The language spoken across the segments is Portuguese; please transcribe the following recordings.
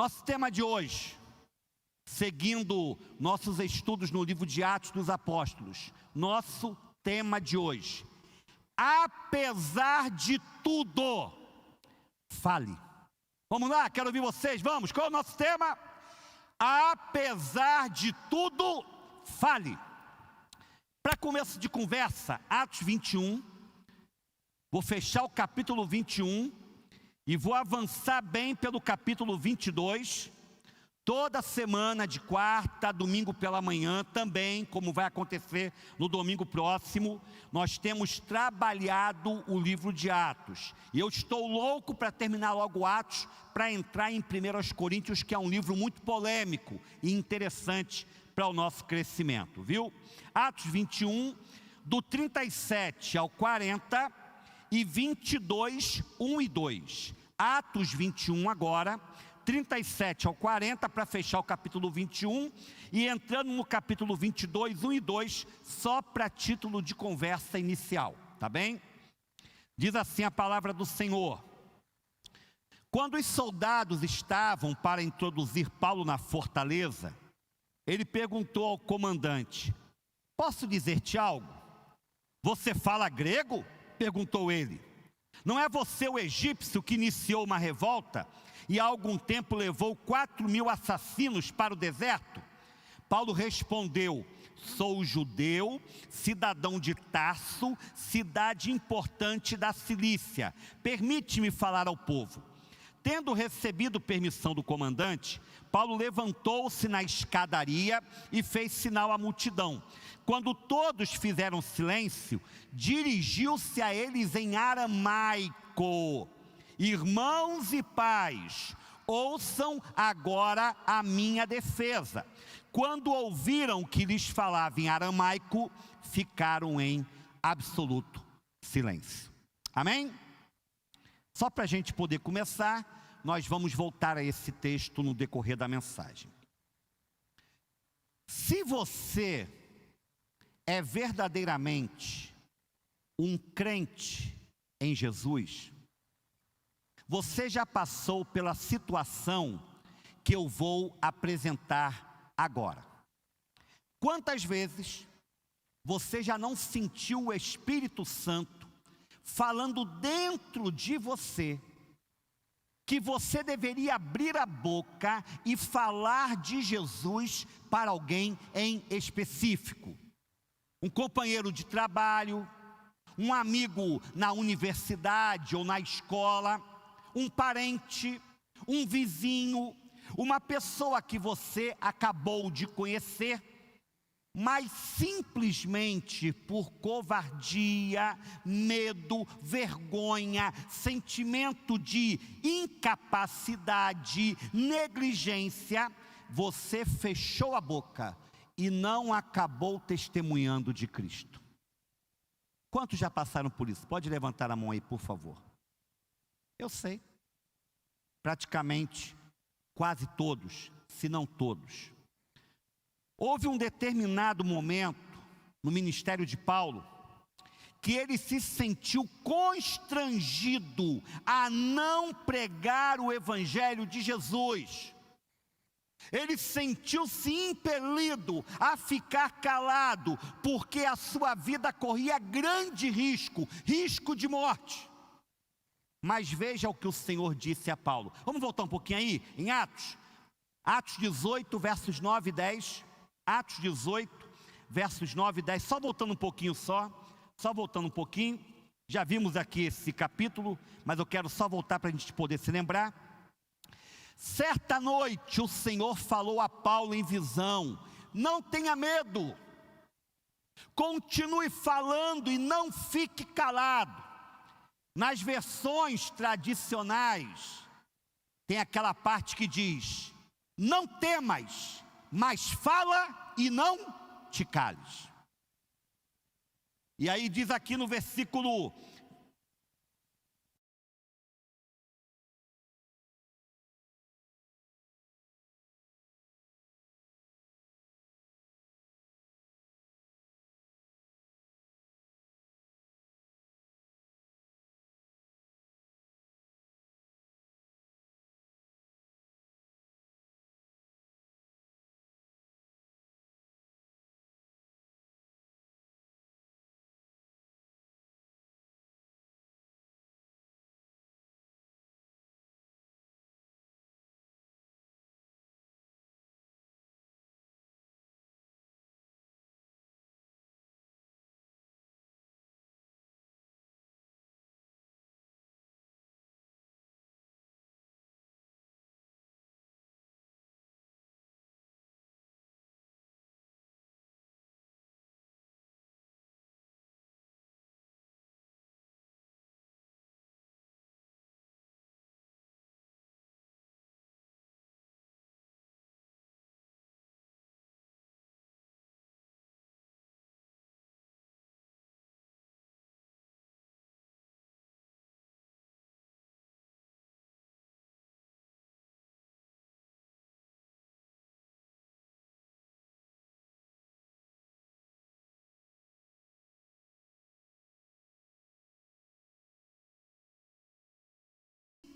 Nosso tema de hoje, seguindo nossos estudos no livro de Atos dos Apóstolos, nosso tema de hoje: apesar de tudo, fale. Vamos lá, quero ouvir vocês, vamos, qual é o nosso tema? Apesar de tudo, fale. Para começo de conversa, Atos 21, vou fechar o capítulo 21 e vou avançar bem pelo capítulo 22, toda semana de quarta a domingo pela manhã também, como vai acontecer no domingo próximo, nós temos trabalhado o livro de Atos. E eu estou louco para terminar logo Atos, para entrar em 1 Coríntios, que é um livro muito polêmico e interessante para o nosso crescimento, viu? Atos 21, do 37 ao 40 e 22, 1 e 2. Atos 21 agora, 37 ao 40, para fechar o capítulo 21, e entrando no capítulo 22, 1 e 2, só para título de conversa inicial, tá bem? Diz assim a palavra do Senhor: quando os soldados estavam para introduzir Paulo na fortaleza, ele perguntou ao comandante: posso dizer-te algo? Você fala grego? Perguntou ele. Não é você o egípcio que iniciou uma revolta e há algum tempo levou 4.000 assassinos para o deserto? Paulo respondeu: sou judeu, cidadão de Tarso, cidade importante da Cilícia. Permite-me falar ao povo. Tendo recebido permissão do comandante, Paulo levantou-se na escadaria e fez sinal à multidão. Quando todos fizeram silêncio, dirigiu-se a eles em aramaico: irmãos e pais, ouçam agora a minha defesa. Quando ouviram que lhes falava em aramaico, ficaram em absoluto silêncio. Amém? Só para a gente poder começar, nós vamos voltar a esse texto no decorrer da mensagem. Se você é verdadeiramente um crente em Jesus, você já passou pela situação que eu vou apresentar agora. Quantas vezes você já não sentiu o Espírito Santo falando dentro de você que você deveria abrir a boca e falar de Jesus para alguém em específico? Um companheiro de trabalho, um amigo na universidade ou na escola, um parente, um vizinho, uma pessoa que você acabou de conhecer, mas simplesmente por covardia, medo, vergonha, sentimento de incapacidade, negligência, você fechou a boca e não acabou testemunhando de Cristo. Quantos já passaram por isso? Pode levantar a mão aí, por favor. Eu sei, praticamente quase todos, se não todos. Houve um determinado momento no ministério de Paulo que ele se sentiu constrangido a não pregar o evangelho de Jesus. Ele sentiu-se impelido a ficar calado, porque a sua vida corria grande risco, risco de morte. Mas veja o que o Senhor disse a Paulo. Vamos voltar um pouquinho aí, em Atos 18, versos 9 e 10. Atos 18, versos 9 e 10, só voltando um pouquinho só voltando um pouquinho. Já vimos aqui esse capítulo, mas eu quero só voltar para a gente poder se lembrar. Certa noite o Senhor falou a Paulo em visão: não tenha medo, continue falando e não fique calado. Nas versões tradicionais, tem aquela parte que diz: não temas, mas fala e não te cales. E aí diz aqui no versículo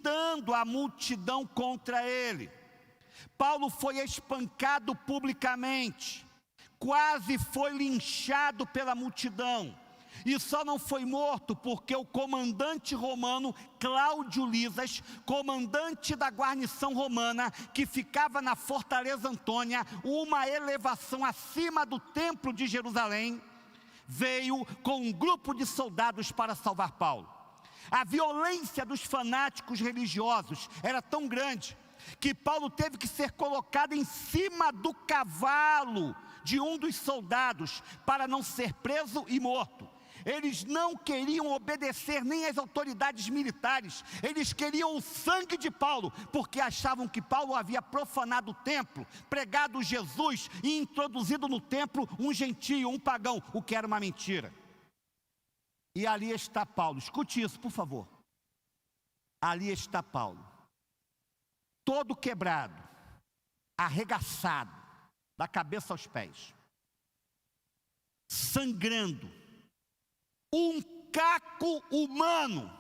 incitando a multidão contra ele. Paulo foi espancado publicamente, quase foi linchado pela multidão, e só não foi morto porque o comandante romano Cláudio Lisas, comandante da guarnição romana, que ficava na Fortaleza Antônia, uma elevação acima do templo de Jerusalém, veio com um grupo de soldados para salvar Paulo. A violência dos fanáticos religiosos era tão grande que Paulo teve que ser colocado em cima do cavalo de um dos soldados para não ser preso e morto. Eles não queriam obedecer nem às autoridades militares, eles queriam o sangue de Paulo, porque achavam que Paulo havia profanado o templo, pregado Jesus e introduzido no templo um gentio, um pagão, o que era uma mentira. E ali está Paulo, escute isso por favor. Ali está Paulo, todo quebrado, arregaçado, da cabeça aos pés, sangrando, um caco humano,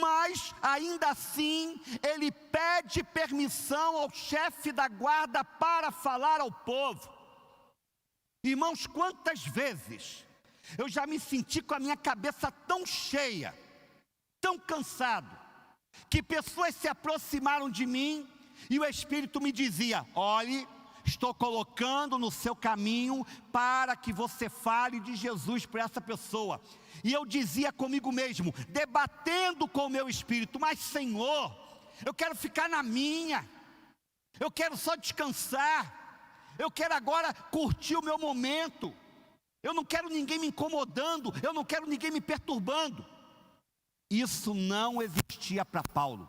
mas ainda assim ele pede permissão ao chefe da guarda para falar ao povo. Irmãos, quantas vezes eu já me senti com a minha cabeça tão cheia, tão cansado, que pessoas se aproximaram de mim e o Espírito me dizia: olhe, estou colocando no seu caminho para que você fale de Jesus para essa pessoa. E eu dizia comigo mesmo, debatendo com o meu espírito: mas Senhor, eu quero ficar na minha, eu quero só descansar, eu quero agora curtir o meu momento, eu não quero ninguém me incomodando, eu não quero ninguém me perturbando. Isso não existia para Paulo.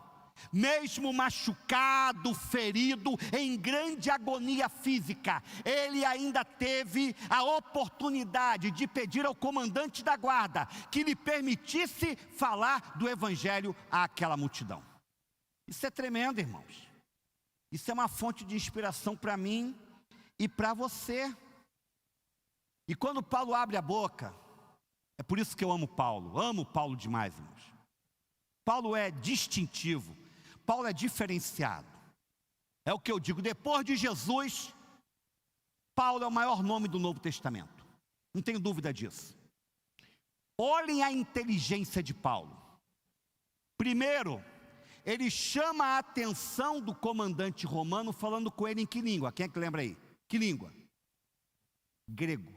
Mesmo machucado, ferido, em grande agonia física, ele ainda teve a oportunidade de pedir ao comandante da guarda que lhe permitisse falar do evangelho àquela multidão. Isso é tremendo, irmãos. Isso é uma fonte de inspiração para mim e para você. E quando Paulo abre a boca, é por isso que eu amo Paulo demais, irmãos. Paulo é distintivo, Paulo é diferenciado. É o que eu digo, depois de Jesus, Paulo é o maior nome do Novo Testamento. Não tenho dúvida disso. Olhem a inteligência de Paulo. Primeiro, ele chama a atenção do comandante romano falando com ele em que língua? Quem é que lembra aí? Que língua? Grego.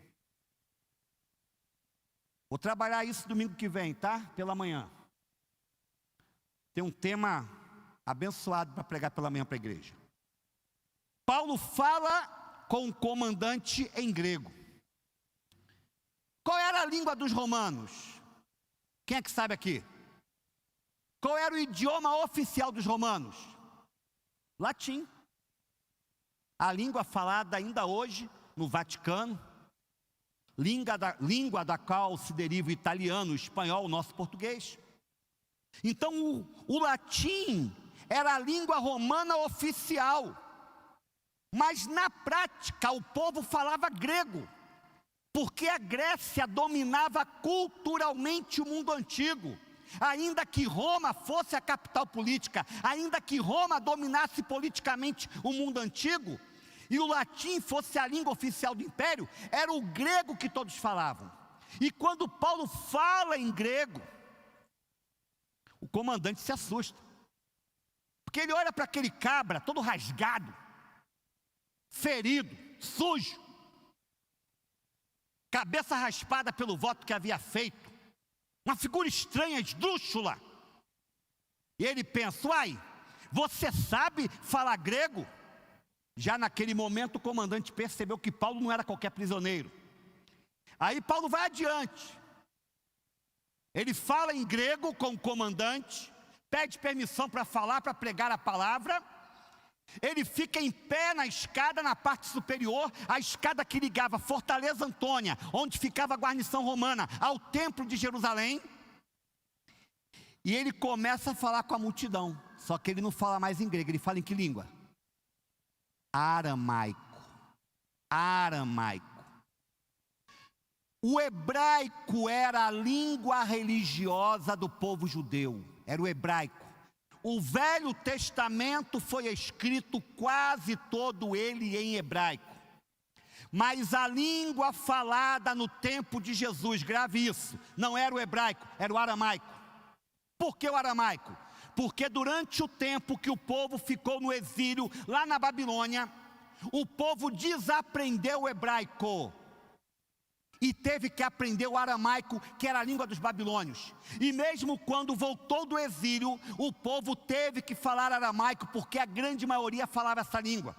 Vou trabalhar isso domingo que vem, tá? Pela manhã. Tem um tema abençoado para pregar pela manhã para a igreja. Paulo fala com o comandante em grego. Qual era a língua dos romanos? Quem é que sabe aqui? Qual era o idioma oficial dos romanos? Latim. A língua falada ainda hoje no Vaticano, língua da qual se deriva o italiano, o espanhol, o nosso português. Então o latim era a língua romana oficial, mas na prática o povo falava grego, porque a Grécia dominava culturalmente o mundo antigo. Ainda que Roma fosse a capital política, ainda que Roma dominasse politicamente o mundo antigo, e o latim fosse a língua oficial do império, era o grego que todos falavam. E quando Paulo fala em grego, o comandante se assusta, porque ele olha para aquele cabra todo rasgado, ferido, sujo, cabeça raspada pelo voto que havia feito, uma figura estranha, esdrúxula. E ele pensa: uai, você sabe falar grego? Já naquele momento o comandante percebeu que Paulo não era qualquer prisioneiro. Aí Paulo vai adiante. Ele fala em grego com o comandante, pede permissão para falar, para pregar a palavra. Ele fica em pé na escada, na parte superior, a escada que ligava Fortaleza Antônia, onde ficava a guarnição romana, ao templo de Jerusalém. E ele começa a falar com a multidão, só que ele não fala mais em grego, ele fala em que língua? Aramaico. O hebraico era a língua religiosa do povo judeu, era o hebraico. o Velho Testamento foi escrito quase todo ele em hebraico. Mas a língua falada no tempo de Jesus, grave isso, não era o hebraico, era o aramaico. Por que o aramaico? Porque durante o tempo que o povo ficou no exílio, lá na Babilônia, o povo desaprendeu o hebraico e teve que aprender o aramaico, que era a língua dos babilônios. E mesmo quando voltou do exílio, o povo teve que falar aramaico, porque a grande maioria falava essa língua.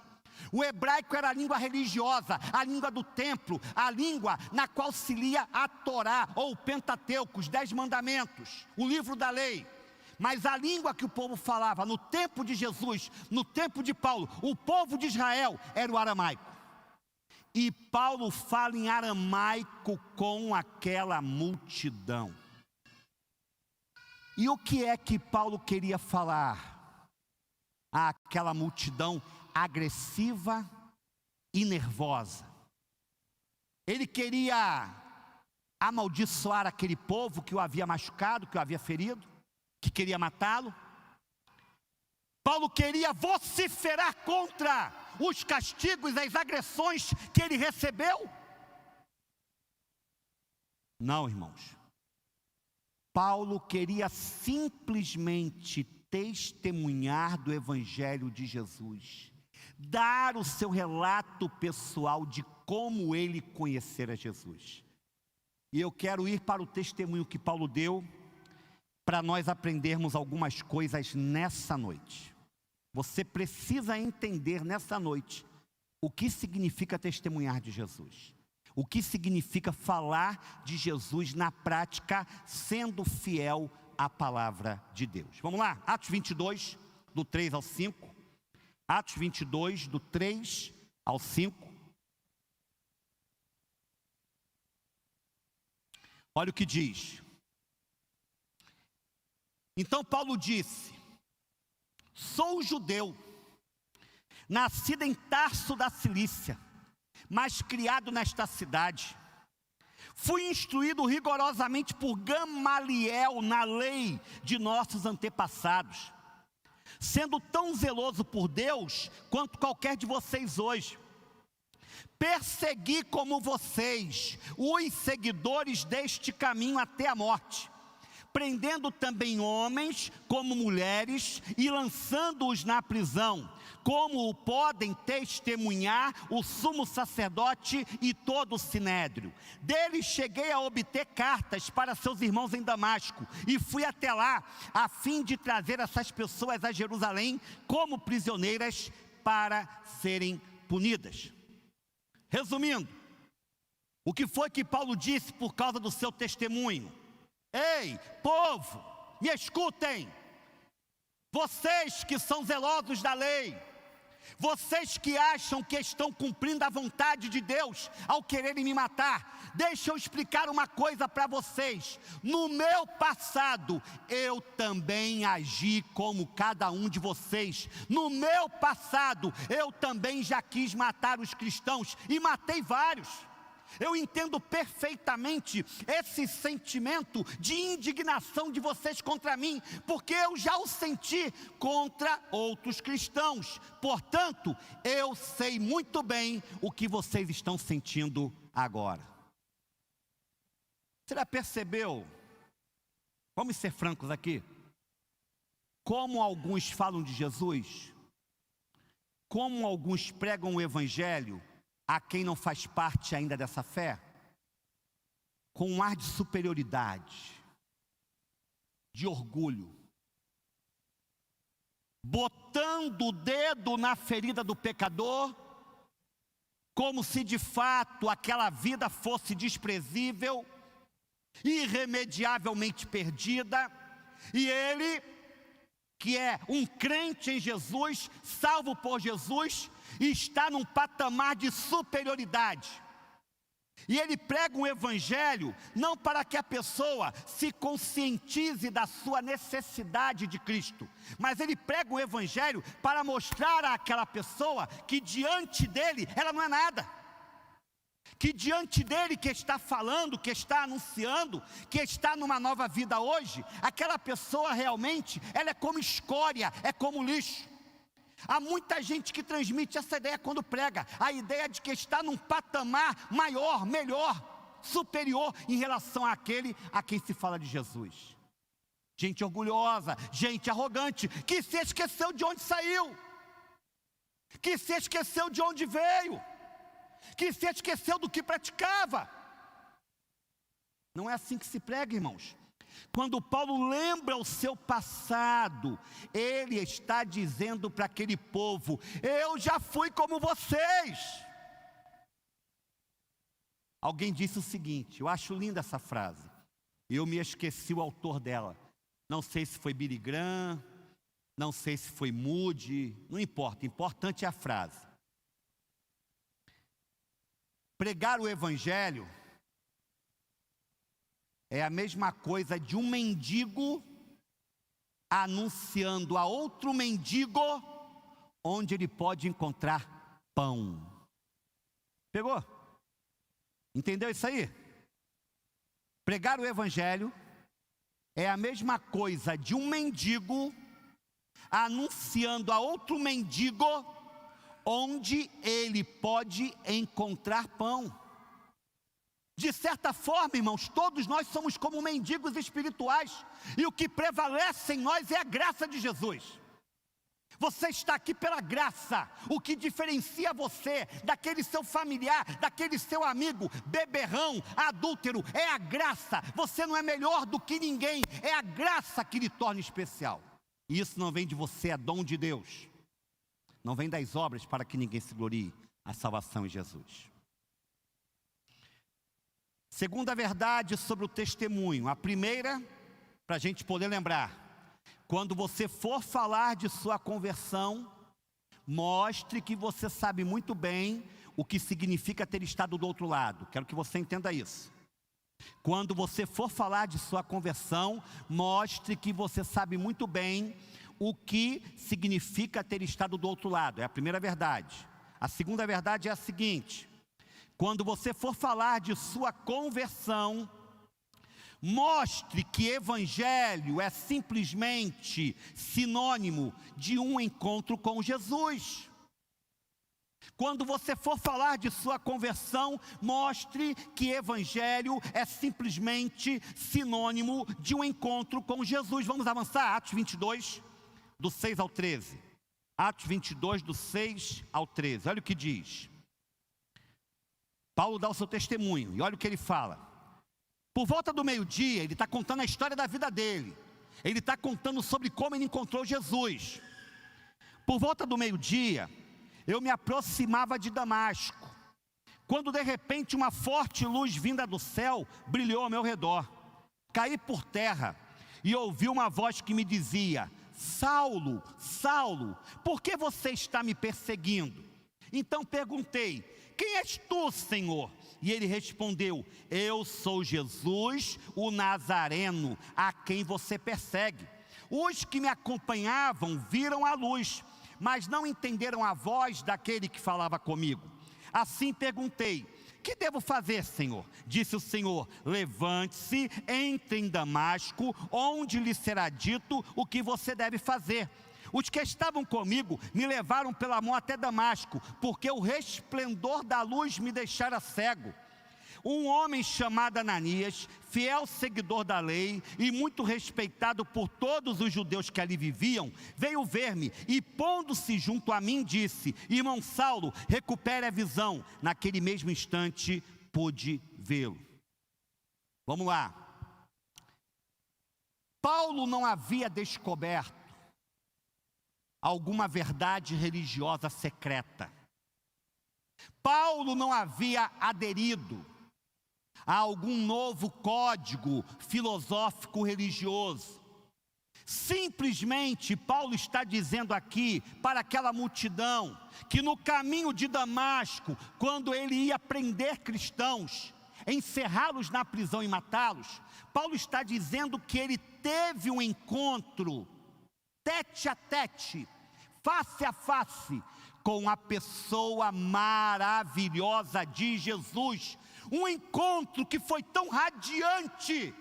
O hebraico era a língua religiosa, a língua do templo, a língua na qual se lia a Torá, ou o Pentateuco, os 10 mandamentos, o livro da lei. Mas a língua que o povo falava no tempo de Jesus, no tempo de Paulo, o povo de Israel, era o aramaico. E Paulo fala em aramaico com aquela multidão. E o que é que Paulo queria falar àquela multidão agressiva e nervosa? Ele queria amaldiçoar aquele povo que o havia machucado, que o havia ferido, que queria matá-lo. Paulo queria vociferar contra os castigos, as agressões que ele recebeu? Não, irmãos. Paulo queria simplesmente testemunhar do Evangelho de Jesus, dar o seu relato pessoal de como ele conhecera Jesus. E eu quero ir para o testemunho que Paulo deu, para nós aprendermos algumas coisas nessa noite. Você precisa entender nessa noite o que significa testemunhar de Jesus. O que significa falar de Jesus na prática, sendo fiel à palavra de Deus. Vamos lá, Atos 22, do 3 ao 5. Atos 22, do 3 ao 5. Olha o que diz. Então Paulo disse: sou judeu, nascido em Tarso da Cilícia, mas criado nesta cidade. Fui instruído rigorosamente por Gamaliel na lei de nossos antepassados, sendo tão zeloso por Deus quanto qualquer de vocês hoje. Persegui como vocês os seguidores deste caminho até a morte, prendendo também homens como mulheres e lançando-os na prisão, como o podem testemunhar o sumo sacerdote e todo o sinédrio. Deles cheguei a obter cartas para seus irmãos em Damasco, e fui até lá, a fim de trazer essas pessoas a Jerusalém como prisioneiras para serem punidas. Resumindo, o que foi que Paulo disse por causa do seu testemunho? Ei, povo, me escutem, vocês que são zelosos da lei, vocês que acham que estão cumprindo a vontade de Deus ao quererem me matar, deixa eu explicar uma coisa para vocês. No meu passado, eu também agi como cada um de vocês. No meu passado, eu também já quis matar os cristãos e matei vários. Eu entendo perfeitamente esse sentimento de indignação de vocês contra mim, porque eu já o senti contra outros cristãos. Portanto, eu sei muito bem o que vocês estão sentindo agora. Você já percebeu? Vamos ser francos aqui. Como alguns falam de Jesus, como alguns pregam o Evangelho a quem não faz parte ainda dessa fé, com um ar de superioridade, de orgulho, botando o dedo na ferida do pecador, como se de fato aquela vida fosse desprezível, irremediavelmente perdida, e ele, que é um crente em Jesus, salvo por Jesus, está num patamar de superioridade. E ele prega um evangelho não para que a pessoa se conscientize da sua necessidade de Cristo, mas ele prega um evangelho para mostrar àquela pessoa que diante dele ela não é nada, que diante dele que está falando, que está anunciando, que está numa nova vida hoje, aquela pessoa realmente, ela é como escória, é como lixo. Há muita gente que transmite essa ideia quando prega, a ideia de que está num patamar maior, melhor, superior em relação àquele a quem se fala de Jesus. Gente orgulhosa, gente arrogante, que se esqueceu de onde saiu, que se esqueceu de onde veio, que se esqueceu do que praticava. Não é assim que se prega, irmãos. Quando Paulo lembra o seu passado, ele está dizendo para aquele povo: eu já fui como vocês. Alguém disse o seguinte, eu acho linda essa frase, eu me esqueci o autor dela. Não sei se foi Billy Graham, não sei se foi Moody, não importa, importante é a frase. Pregar o evangelho é a mesma coisa de um mendigo anunciando a outro mendigo onde ele pode encontrar pão. Pegou? Entendeu isso aí? Pregar o evangelho é a mesma coisa de um mendigo anunciando a outro mendigo onde ele pode encontrar pão. De certa forma, irmãos, todos nós somos como mendigos espirituais, e o que prevalece em nós é a graça de Jesus. Você está aqui pela graça. O que diferencia você daquele seu familiar, daquele seu amigo, beberrão, adúltero, é a graça. Você não é melhor do que ninguém, é a graça que lhe torna especial. E isso não vem de você, é dom de Deus. Não vem das obras para que ninguém se glorie, a salvação em Jesus. Segunda verdade sobre o testemunho. A primeira, para a gente poder lembrar: quando você for falar de sua conversão, mostre que você sabe muito bem o que significa ter estado do outro lado. Quero que você entenda isso. Quando você for falar de sua conversão, mostre que você sabe muito bem o que significa ter estado do outro lado. É a primeira verdade. A segunda verdade é a seguinte: quando você for falar de sua conversão, mostre que evangelho é simplesmente sinônimo de um encontro com Jesus. Quando você for falar de sua conversão, mostre que evangelho é simplesmente sinônimo de um encontro com Jesus. Vamos avançar, Atos 22, do 6 ao 13. Atos 22, do 6 ao 13. Olha o que diz. Paulo dá o seu testemunho, e olha o que ele fala. Por volta do meio-dia, ele está contando a história da vida dele. Ele está contando sobre como ele encontrou Jesus. Por volta do meio-dia, eu me aproximava de Damasco, quando de repente uma forte luz vinda do céu brilhou ao meu redor. Caí por terra e ouvi uma voz que me dizia: Saulo, Saulo, por que você está me perseguindo? Então perguntei: quem és tu, Senhor? E ele respondeu: eu sou Jesus, o Nazareno, a quem você persegue. Os que me acompanhavam viram a luz, mas não entenderam a voz daquele que falava comigo. Assim perguntei: que devo fazer, Senhor? Disse o Senhor: levante-se, entre em Damasco, onde lhe será dito o que você deve fazer. Os que estavam comigo me levaram pela mão até Damasco, porque o resplendor da luz me deixara cego. Um homem chamado Ananias, fiel seguidor da lei e muito respeitado por todos os judeus que ali viviam, veio ver-me e, pondo-se junto a mim, disse: irmão Saulo, recupere a visão. Naquele mesmo instante pude vê-lo. Vamos lá. Paulo não havia descoberto alguma verdade religiosa secreta. Paulo não havia aderido a algum novo código filosófico religioso. Simplesmente Paulo está dizendo aqui para aquela multidão que no caminho de Damasco, quando ele ia prender cristãos, encerrá-los na prisão e matá-los, Paulo está dizendo que ele teve um encontro tete a tete, face a face com a pessoa maravilhosa de Jesus. Um encontro que foi tão radiante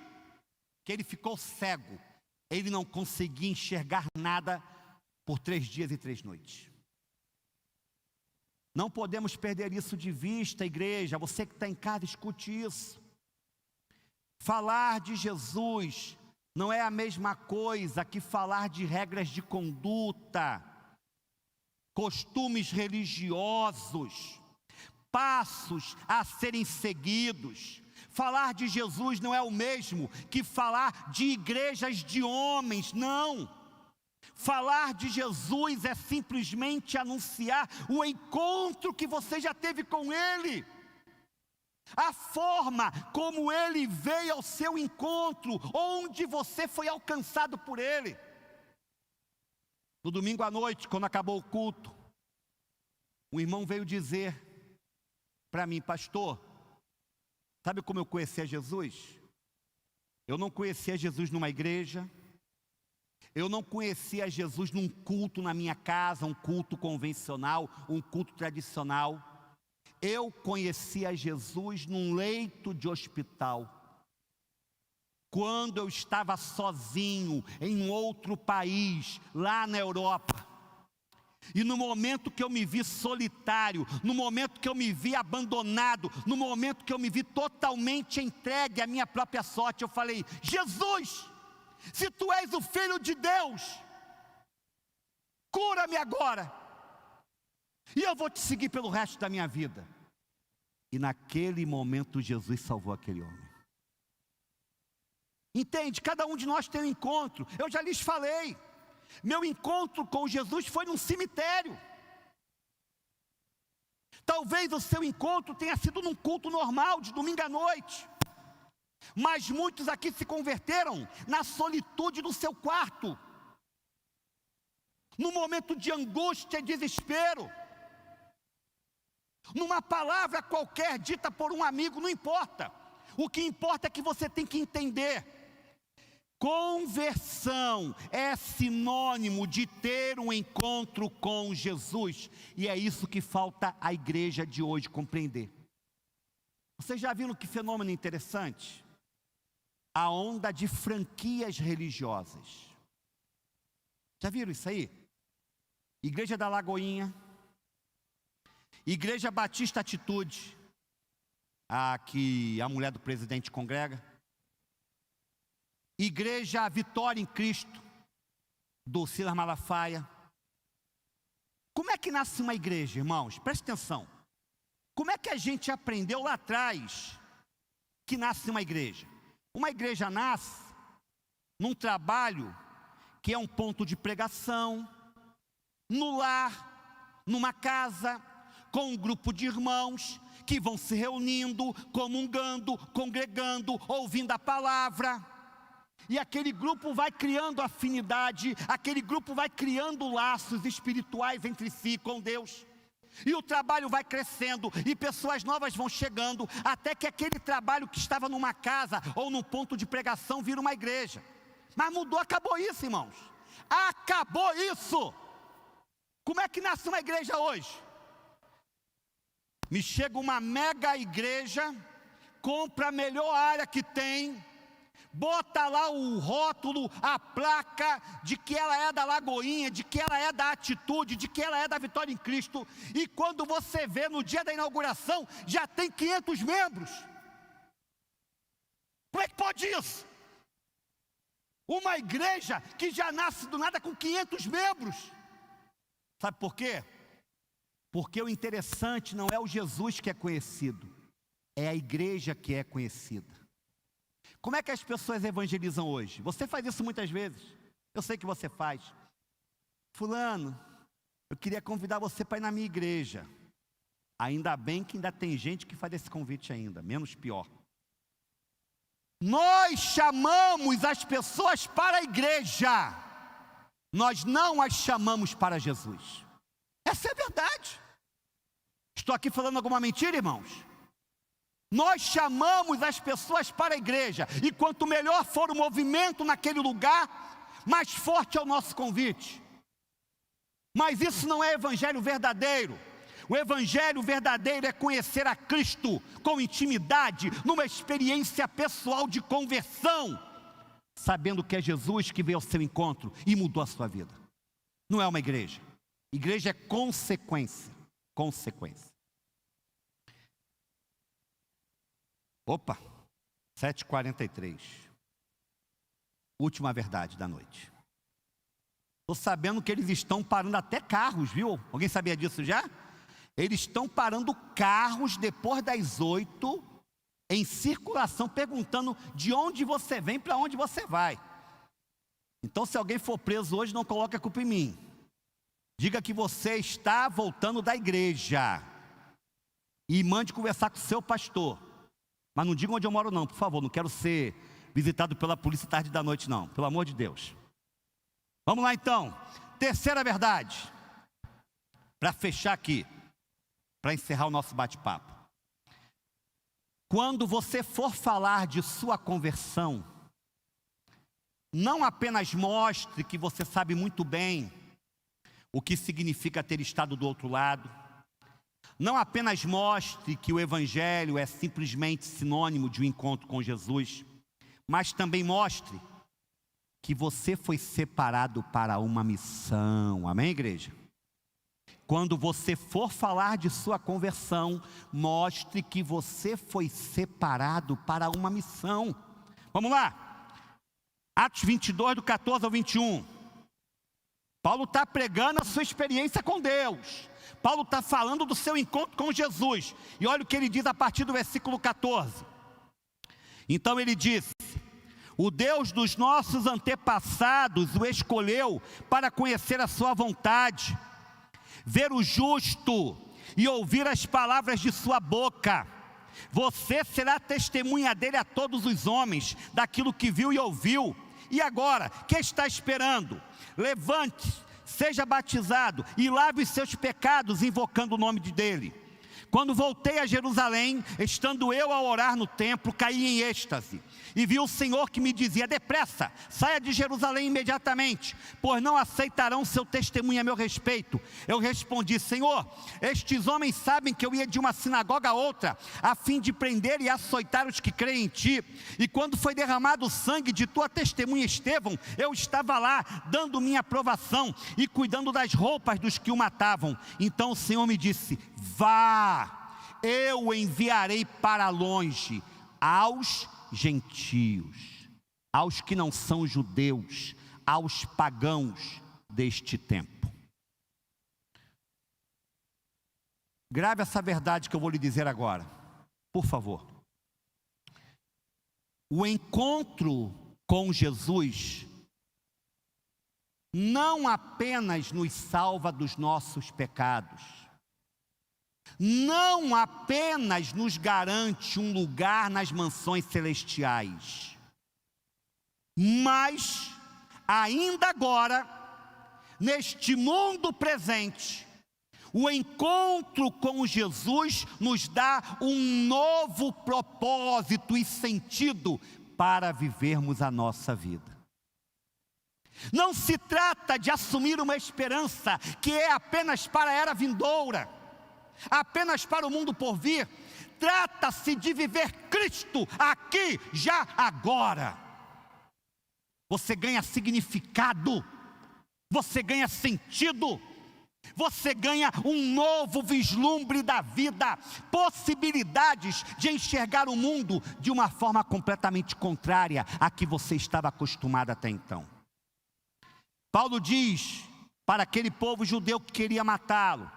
que ele ficou cego. Ele não conseguia enxergar nada por 3 dias e 3 noites. Não podemos perder isso de vista, igreja. Você que está em casa, escute isso. Falar de Jesus não é a mesma coisa que falar de regras de conduta, costumes religiosos, passos a serem seguidos. Falar de Jesus não é o mesmo que falar de igrejas de homens, não. Falar de Jesus é simplesmente anunciar o encontro que você já teve com Ele. A forma como Ele veio ao seu encontro, onde você foi alcançado por Ele. No domingo à noite, quando acabou o culto, um irmão veio dizer para mim: pastor, sabe como eu conhecia Jesus? Eu não conhecia Jesus numa igreja, eu não conhecia Jesus num culto na minha casa, um culto convencional, um culto tradicional. Eu conhecia Jesus num leito de hospital, quando eu estava sozinho em outro país, lá na Europa. E no momento que eu me vi solitário, no momento que eu me vi abandonado, no momento que eu me vi totalmente entregue à minha própria sorte, eu falei: Jesus, se Tu és o Filho de Deus, cura-me agora, e eu vou Te seguir pelo resto da minha vida. E naquele momento Jesus salvou aquele homem. Entende? Cada um de nós tem um encontro. Eu já lhes falei, meu encontro com Jesus foi num cemitério. Talvez o seu encontro tenha sido num culto normal, de domingo à noite. Mas muitos aqui se converteram na solitude do seu quarto, no momento de angústia e desespero, numa palavra qualquer dita por um amigo, não importa. O que importa é que você tem que entender: conversão é sinônimo de ter um encontro com Jesus. E é isso que falta à igreja de hoje compreender. Vocês já viram que fenômeno interessante? A onda de franquias religiosas. Já viram isso aí? Igreja da Lagoinha, Igreja Batista Atitude, a que a mulher do presidente congrega. Igreja Vitória em Cristo, do Silas Malafaia. Como é que nasce uma igreja, irmãos? Preste atenção. Como é que a gente aprendeu lá atrás que nasce uma igreja? Uma igreja nasce num trabalho que é um ponto de pregação, no lar, numa casa, com um grupo de irmãos que vão se reunindo, comungando, congregando, ouvindo a palavra. E aquele grupo vai criando afinidade, aquele grupo vai criando laços espirituais entre si com Deus. E o trabalho vai crescendo, e pessoas novas vão chegando, até que aquele trabalho que estava numa casa ou num ponto de pregação vira uma igreja. Mas mudou, acabou isso, irmãos. Acabou isso. Como é que nasce uma igreja hoje? Me chega uma mega igreja, compra a melhor área que tem, bota lá o rótulo, a placa de que ela é da Lagoinha, de que ela é da Atitude, de que ela é da Vitória em Cristo. E quando você vê no dia da inauguração, já tem 500 membros. Como é que pode isso? Uma igreja que já nasce do nada com 500 membros. Sabe por quê? Porque o interessante não é o Jesus que é conhecido, é a igreja que é conhecida. Como é que as pessoas evangelizam hoje? Você faz isso muitas vezes. Eu sei que você faz. Fulano, eu queria convidar você para ir na minha igreja. Ainda bem que ainda tem gente que faz esse convite ainda, menos pior. Nós chamamos as pessoas para a igreja. Nós não as chamamos para Jesus. Essa é a verdade. Estou aqui falando alguma mentira, irmãos? Nós chamamos as pessoas para a igreja, e quanto melhor for o movimento naquele lugar, mais forte é o nosso convite. Mas isso não é evangelho verdadeiro. O evangelho verdadeiro é conhecer a Cristo com intimidade, numa experiência pessoal de conversão, sabendo que é Jesus que veio ao seu encontro e mudou a sua vida. Não é uma igreja. Igreja é consequência. Consequência. Opa, 7h43. Última verdade da noite. Estou sabendo que eles estão parando até carros, viu? Alguém sabia disso já? Eles estão parando carros depois das 8 em circulação, perguntando de onde você vem para onde você vai. Então, se alguém for preso hoje, não coloque a culpa em mim. Diga que você está voltando da igreja e mande conversar com o seu pastor. Mas não diga onde eu moro não, por favor. Não quero ser visitado pela polícia tarde da noite não, pelo amor de Deus. Vamos lá então, terceira verdade, para fechar aqui, para encerrar o nosso bate-papo. Quando você for falar de sua conversão, não apenas mostre que você sabe muito bem o que significa ter estado do outro lado, não apenas mostre que o evangelho é simplesmente sinônimo de um encontro com Jesus, mas também mostre que você foi separado para uma missão. Amém, igreja? Quando você for falar de sua conversão, mostre que você foi separado para uma missão. Vamos lá. Atos 22, do 14 ao 21. Paulo está pregando a sua experiência com Deus. Paulo está falando do seu encontro com Jesus. E olha o que ele diz a partir do versículo 14. Então ele disse: o Deus dos nossos antepassados o escolheu para conhecer a sua vontade, ver o justo e ouvir as palavras de sua boca. Você será testemunha dele a todos os homens, daquilo que viu e ouviu. E agora, que está esperando? Levante, seja batizado e lave os seus pecados, invocando o nome dele. Quando voltei a Jerusalém, estando eu a orar no templo, caí em êxtase, e vi o Senhor que me dizia: depressa, saia de Jerusalém imediatamente, pois não aceitarão seu testemunho a meu respeito. Eu respondi: Senhor, estes homens sabem que eu ia de uma sinagoga a outra, a fim de prender e açoitar os que creem em ti. E quando foi derramado o sangue de tua testemunha Estevão, eu estava lá, dando minha aprovação e cuidando das roupas dos que o matavam. Então o Senhor me disse: vá, eu o enviarei para longe, aos gentios, aos que não são judeus, aos pagãos deste tempo. Grave essa verdade que eu vou lhe dizer agora, por favor. O encontro com Jesus não apenas nos salva dos nossos pecados, não apenas nos garante um lugar nas mansões celestiais, mas ainda agora, neste mundo presente, o encontro com Jesus nos dá um novo propósito e sentido para vivermos a nossa vida. Não se trata de assumir uma esperança que é apenas para a era vindoura, apenas para o mundo por vir. Trata-se de viver Cristo aqui, já agora. Você ganha significado, você ganha sentido, você ganha um novo vislumbre da vida, possibilidades de enxergar o mundo de uma forma completamente contrária à que você estava acostumado até então. Paulo diz para aquele povo judeu que queria matá-lo,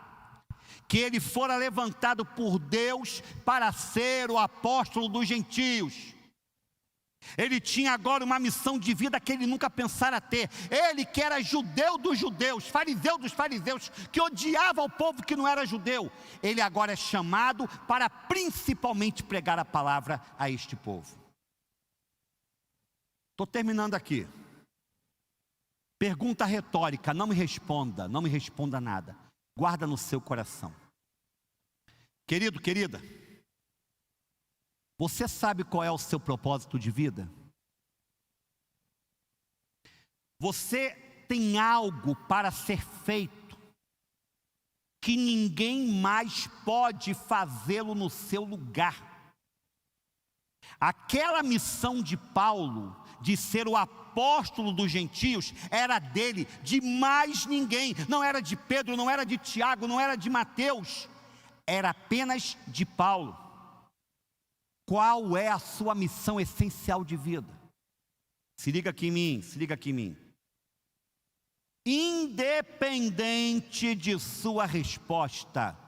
que ele fora levantado por Deus para ser o apóstolo dos gentios. Ele tinha agora uma missão de vida que ele nunca pensara ter. Ele que era judeu dos judeus, fariseu dos fariseus, que odiava o povo que não era judeu, ele agora é chamado para principalmente pregar a palavra a este povo. Estou terminando aqui. Pergunta retórica, não me responda nada. Guarda no seu coração. Querido, querida, você sabe qual é o seu propósito de vida? Você tem algo para ser feito que ninguém mais pode fazê-lo no seu lugar. Aquela missão de Paulo, de ser o apóstolo dos gentios, era dele, de mais ninguém. Não era de Pedro, não era de Tiago, não era de Mateus, era apenas de Paulo. Qual é a sua missão essencial de vida? Se liga aqui em mim, se liga aqui em mim. Independente de sua resposta,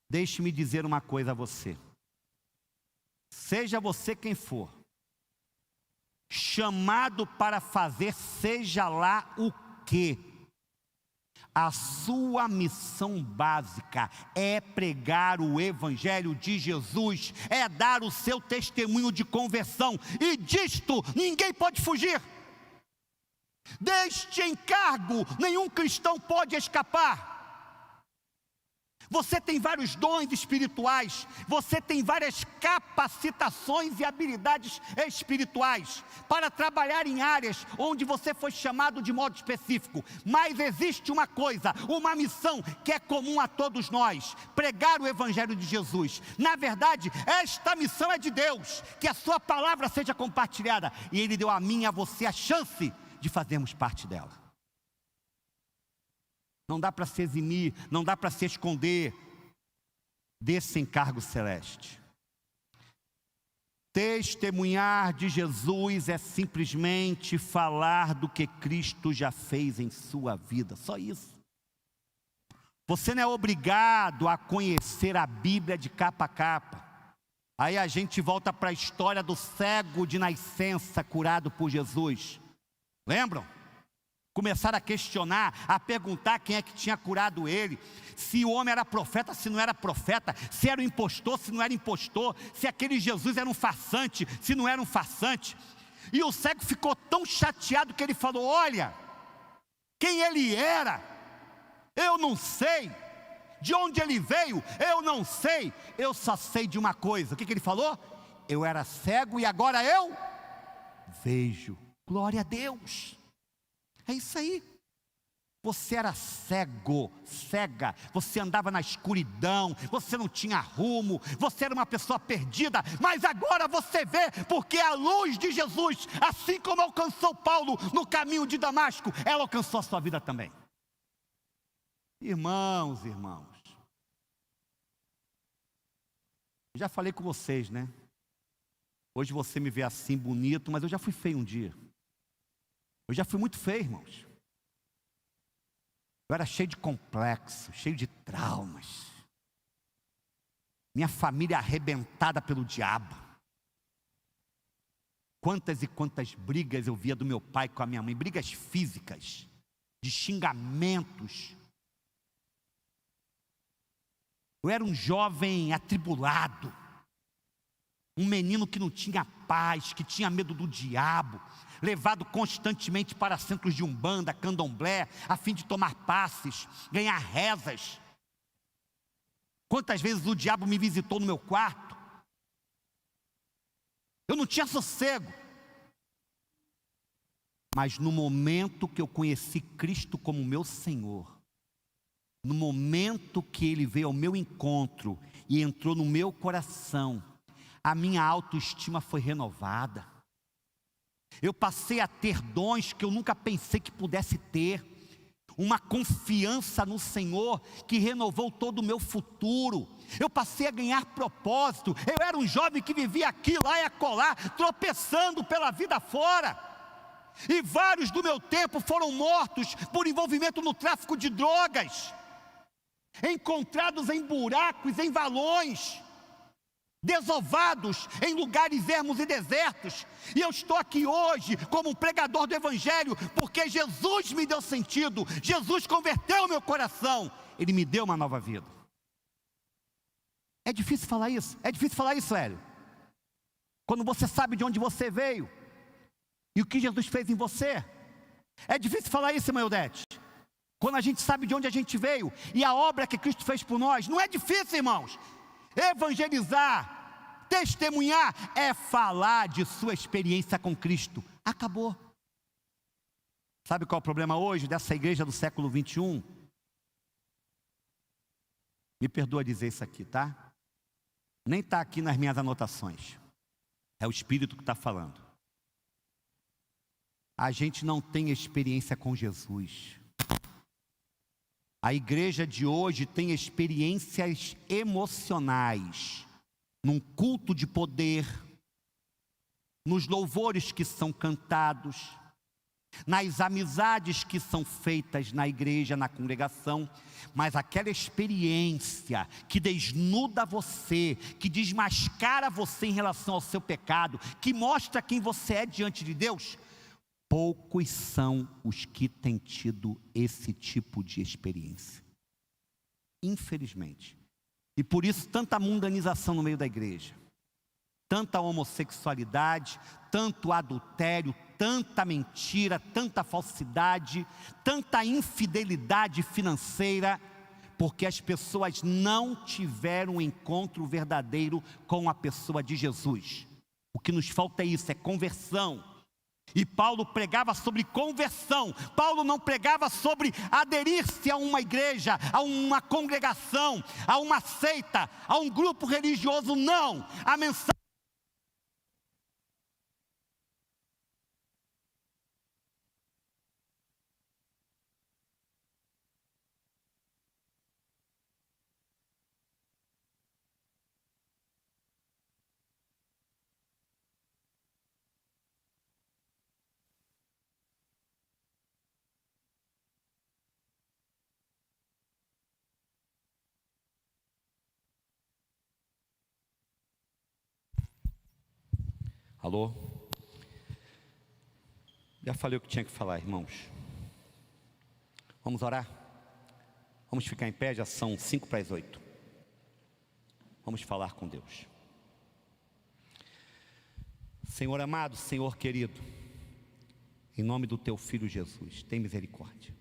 deixe-me dizer uma coisa a você. Seja você quem for, chamado para fazer seja lá o quê, a sua missão básica é pregar o Evangelho de Jesus, é dar o seu testemunho de conversão, e disto ninguém pode fugir. Deste encargo nenhum cristão pode escapar. Você tem vários dons espirituais, você tem várias capacitações e habilidades espirituais para trabalhar em áreas onde você foi chamado de modo específico. Mas existe uma coisa, uma missão que é comum a todos nós: pregar o Evangelho de Jesus. Na verdade, esta missão é de Deus, que a sua palavra seja compartilhada, e Ele deu a mim e a você a chance de fazermos parte dela. Não dá para se eximir, não dá para se esconder desse encargo celeste. Testemunhar de Jesus é simplesmente falar do que Cristo já fez em sua vida, só isso. Você não é obrigado a conhecer a Bíblia de capa a capa. Aí a gente volta para a história do cego de nascença curado por Jesus. Lembram? Começaram a questionar, a perguntar quem é que tinha curado ele, se o homem era profeta, se não era profeta, se era um impostor, se não era impostor, se aquele Jesus era um farsante, se não era um farsante. E o cego ficou tão chateado que ele falou: olha, quem ele era, eu não sei, de onde ele veio, eu não sei, eu só sei de uma coisa. O que ele falou? Eu era cego e agora eu vejo. Glória a Deus. É isso aí. Você era cego, cega, você andava na escuridão, você não tinha rumo, você era uma pessoa perdida, mas agora você vê, porque a luz de Jesus, assim como alcançou Paulo no caminho de Damasco, ela alcançou a sua vida também. Irmãos, eu já falei com vocês, né? Hoje você me vê assim bonito, mas eu já fui feio um dia. Eu já fui muito feio, irmãos. Eu era cheio de complexo, cheio de traumas. Minha família arrebentada pelo diabo. Quantas e quantas brigas eu via do meu pai com a minha mãe, brigas físicas, de xingamentos. Eu era um jovem atribulado, um menino que não tinha paz, que tinha medo do diabo, levado constantemente para centros de umbanda, candomblé, a fim de tomar passes, ganhar rezas. Quantas vezes o diabo me visitou no meu quarto? Eu não tinha sossego. Mas no momento que eu conheci Cristo como meu Senhor, no momento que Ele veio ao meu encontro e entrou no meu coração, a minha autoestima foi renovada. Eu passei a ter dons que eu nunca pensei que pudesse ter. Uma confiança no Senhor que renovou todo o meu futuro. Eu passei a ganhar propósito. Eu era um jovem que vivia aqui, lá e acolá, tropeçando pela vida fora. E vários do meu tempo foram mortos por envolvimento no tráfico de drogas, encontrados em buracos, em valões, desovados em lugares ermos e desertos. E eu estou aqui hoje como um pregador do Evangelho, porque Jesus me deu sentido, Jesus converteu o meu coração, Ele me deu uma nova vida. É difícil falar isso? É difícil falar isso, Hélio? Quando você sabe de onde você veio e o que Jesus fez em você. É difícil falar isso, irmã Eudete? Quando a gente sabe de onde a gente veio e a obra que Cristo fez por nós. Não é difícil, irmãos. Evangelizar, testemunhar, é falar de sua experiência com Cristo. Acabou. Sabe qual é o problema hoje dessa igreja do século 21? Me perdoa dizer isso aqui, tá? Nem está aqui nas minhas anotações. É o Espírito que está falando. A gente não tem experiência com Jesus. A igreja de hoje tem experiências emocionais, num culto de poder, nos louvores que são cantados, nas amizades que são feitas na igreja, na congregação, mas aquela experiência que desnuda você, que desmascara você em relação ao seu pecado, que mostra quem você é diante de Deus, poucos são os que têm tido esse tipo de experiência, infelizmente. E por isso tanta mundanização no meio da igreja, tanta homossexualidade, tanto adultério, tanta mentira, tanta falsidade, tanta infidelidade financeira, porque as pessoas não tiveram um encontro verdadeiro com a pessoa de Jesus. O que nos falta é isso, é conversão. E Paulo pregava sobre conversão. Paulo não pregava sobre aderir-se a uma igreja, a uma congregação, a uma seita, a um grupo religioso, não. A mensagem... Alô? Já falei o que tinha que falar, irmãos. Vamos orar? Vamos ficar em pé, já são 7:55. Vamos falar com Deus. Senhor amado, Senhor querido, em nome do Teu Filho Jesus, tem misericórdia.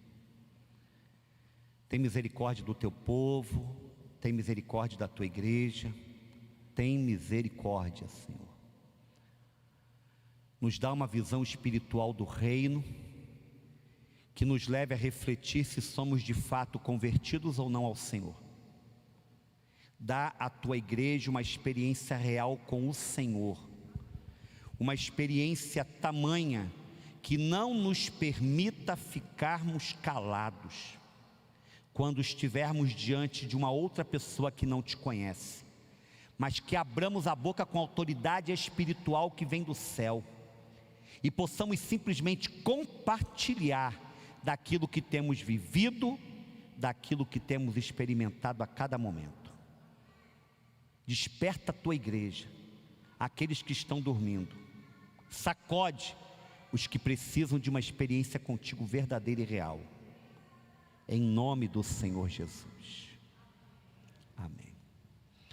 Tem misericórdia do Teu povo, tem misericórdia da Tua igreja, tem misericórdia, Senhor. Nos dá uma visão espiritual do reino, que nos leve a refletir se somos de fato convertidos ou não ao Senhor. Dá à Tua igreja uma experiência real com o Senhor, uma experiência tamanha que não nos permita ficarmos calados quando estivermos diante de uma outra pessoa que não Te conhece, mas que abramos a boca com autoridade espiritual que vem do céu, e possamos simplesmente compartilhar daquilo que temos vivido, daquilo que temos experimentado a cada momento. Desperta a Tua igreja, aqueles que estão dormindo, sacode os que precisam de uma experiência contigo verdadeira e real, em nome do Senhor Jesus, amém.